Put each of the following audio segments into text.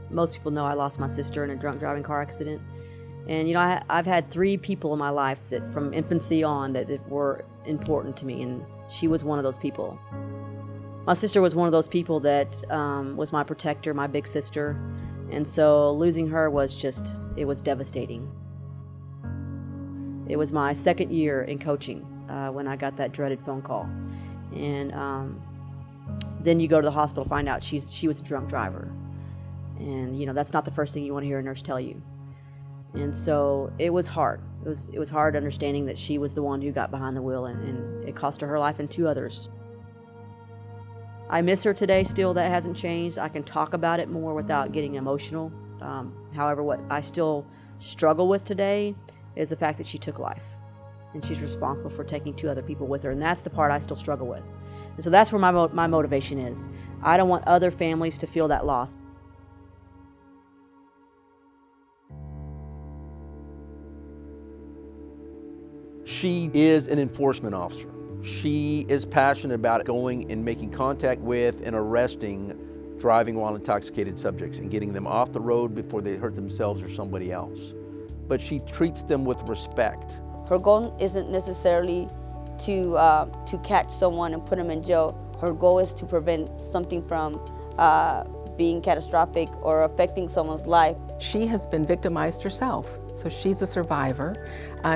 Most people know I lost my sister in a drunk driving car accident. And you know, I've had 3 people in my life that from infancy on that were important to me, and she was one of those people. My sister was one of those people that was my protector, my big sister, and so losing her was just, it was devastating. It was my 2nd year in coaching when I got that dreaded phone call. And then you go to the hospital, find out she was a drunk driver. And you know, that's not the first thing you want to hear a nurse tell you. And so it was hard. It was hard understanding that she was the one who got behind the wheel, and it cost her life and 2 others. I miss her today still. That hasn't changed. I can talk about it more without getting emotional. However, what I still struggle with today is the fact that she took life, and she's responsible for taking 2 other people with her, and that's the part I still struggle with. And so that's where my motivation is. I don't want other families to feel that loss. She is an enforcement officer. She is passionate about going and making contact with and arresting driving while intoxicated subjects and getting them off the road before they hurt themselves or somebody else. But she treats them with respect. Her goal isn't necessarily to catch someone and put them in jail. Her goal is to prevent something from being catastrophic or affecting someone's life. She has been victimized herself, so she's a survivor.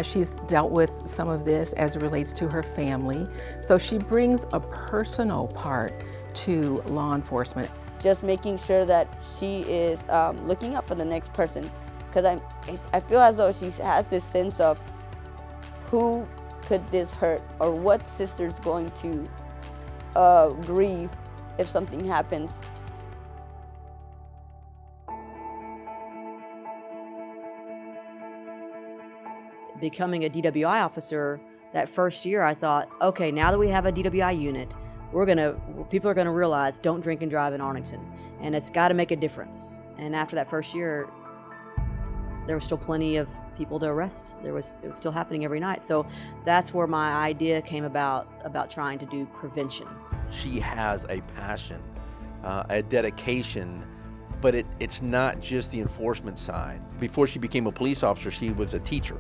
She's dealt with some of this as it relates to her family. So she brings a personal part to law enforcement. Just making sure that she is looking out for the next person. Because I feel as though she has this sense of who could this hurt, or what sister's going to grieve if something happens. Becoming a DWI officer, that first year I thought, okay, now that we have a DWI unit, people are gonna realize don't drink and drive in Arlington, and it's gotta make a difference. And after that first year, there was still plenty of people to arrest. It was still happening every night. So that's where my idea came about trying to do prevention. She has a passion, a dedication, but it's not just the enforcement side. Before she became a police officer, she was a teacher.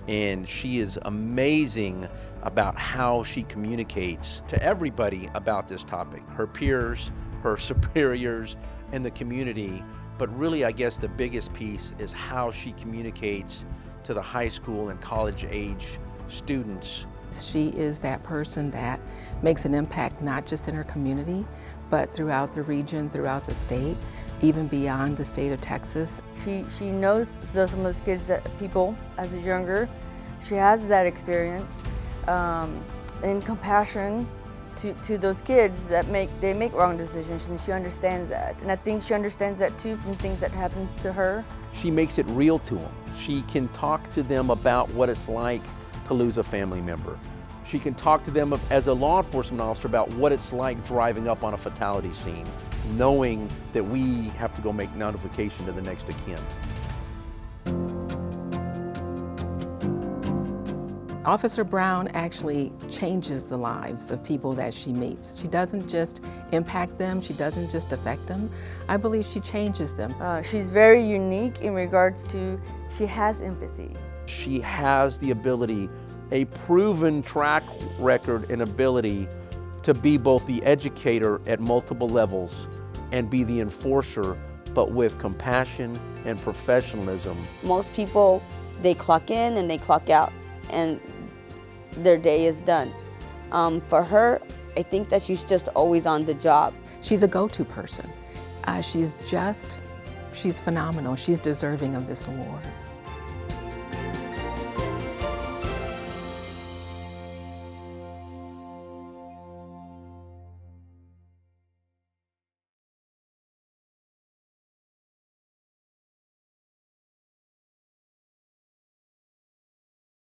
And she is amazing about how she communicates to everybody about this topic, her peers, her superiors, and the community. But really, I guess the biggest piece is how she communicates to the high school and college age students. She is that person that makes an impact not just in her community, but throughout the region, throughout the state, even beyond the state of Texas. She knows some of those kids, that people as a younger. She has that experience and compassion to those kids that make wrong decisions, and she understands that. And I think she understands that too from things that happened to her. She makes it real to them. She can talk to them about what it's like to lose a family member. She can talk to them as a law enforcement officer about what it's like driving up on a fatality scene, knowing that we have to go make notification to the next of kin. Officer Brown actually changes the lives of people that she meets. She doesn't just impact them, she doesn't just affect them. I believe she changes them. She's very unique in regards to, she has empathy. She has the ability, a proven track record and ability to be both the educator at multiple levels and be the enforcer, but with compassion and professionalism. Most people, they clock in and they clock out, and their day is done. For her, I think that she's just always on the job. She's a go-to person. She's phenomenal. She's deserving of this award.